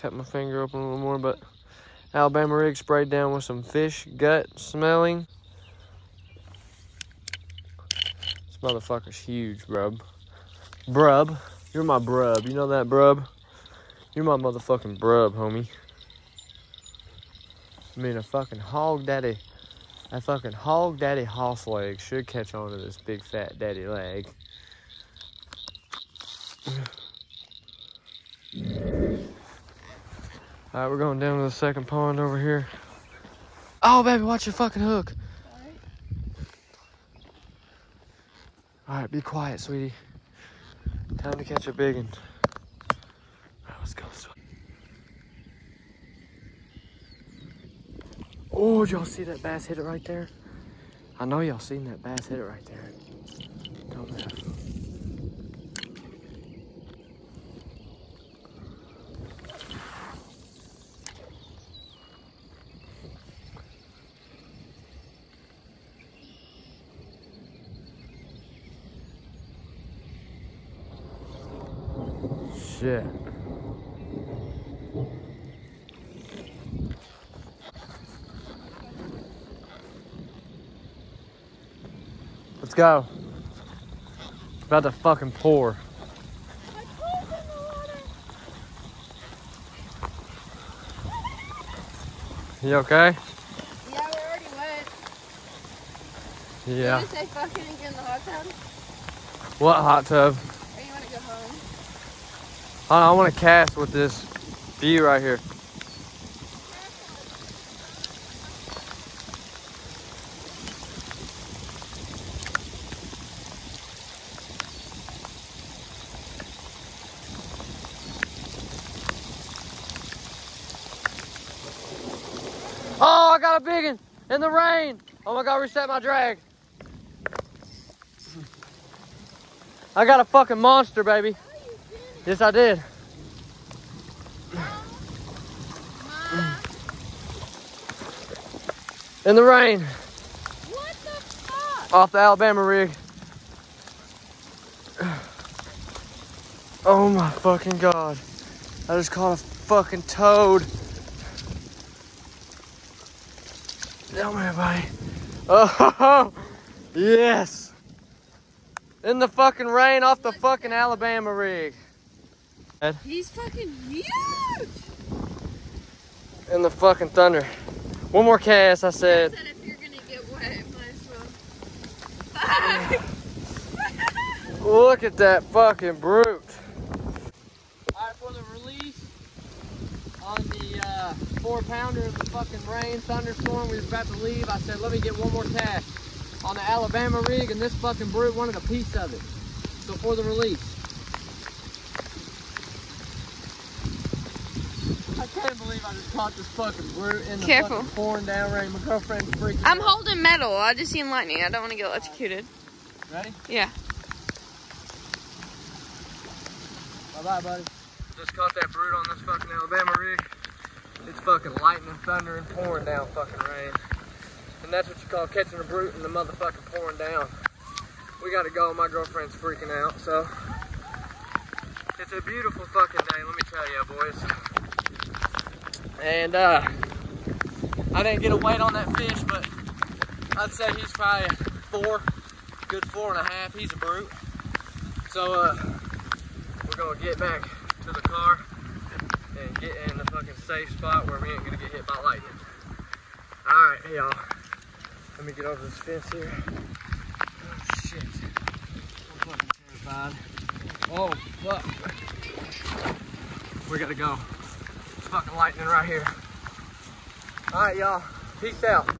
cut my finger open a little more, but Alabama rig sprayed down with some fish gut smelling. This motherfucker's huge, brub. Brub, you're my brub. You know that, brub? You're my motherfucking brub, homie. I mean, a fucking hog daddy. That fucking hog daddy hoss leg should catch on to this big fat daddy leg. Alright, we're going down to the second pond over here. Oh, baby, watch your fucking hook. Alright, be quiet, sweetie. Time to catch a big one. Alright, let's go. Oh, did y'all see that bass hit it right there? I know y'all seen that bass hit it right there. Don't move. Shit. Let's go. It's about to fucking pour. You okay? Yeah, we're already wet. Yeah. Did you say fucking and get in the hot tub? What hot tub? Or you want to go home? Hold on, I want to cast with this view right here. Oh, I got a big one in the rain. Oh my God, reset my drag. I got a fucking monster, baby. Yes, I did. In the rain. What the fuck? Off the Alabama rig. Oh my fucking God. I just caught a fucking toad. Come here, buddy. Oh, yes. In the fucking rain off the fucking Alabama rig. He's fucking huge. In the fucking thunder. One more cast, I said. I said if you're gonna get wet, might as well. Look at that fucking brute. Alright, for the release on the 4-pounder of the fucking rain thunderstorm, we was about to leave. I said, let me get one more cast on the Alabama rig, and this fucking brute wanted a piece of it. So for the release. I can't believe I just caught this fucking brute in the fucking pouring down rain. My girlfriend's freaking I'm out. holding metal. I just seen lightning. I don't want to get electrocuted. Ready? Yeah. Bye-bye, buddy. Just caught that brute on this fucking Alabama rig. It's fucking lightning, thunder, and pouring down fucking rain. And that's what you call catching a brute in the motherfucking pouring down. We gotta go. My girlfriend's freaking out, so. It's a beautiful fucking day, let me tell you, boys. And, I didn't get a weight on that fish, but I'd say he's probably good 4.5. He's a brute. So, we're gonna get back to the car and get in the fucking safe spot where we ain't gonna get hit by lightning. Alright, hey y'all. Let me get over this fence here. Oh shit. I'm fucking terrified. Oh fuck. We gotta go. It's fucking lightning right here. Alright y'all. Peace out.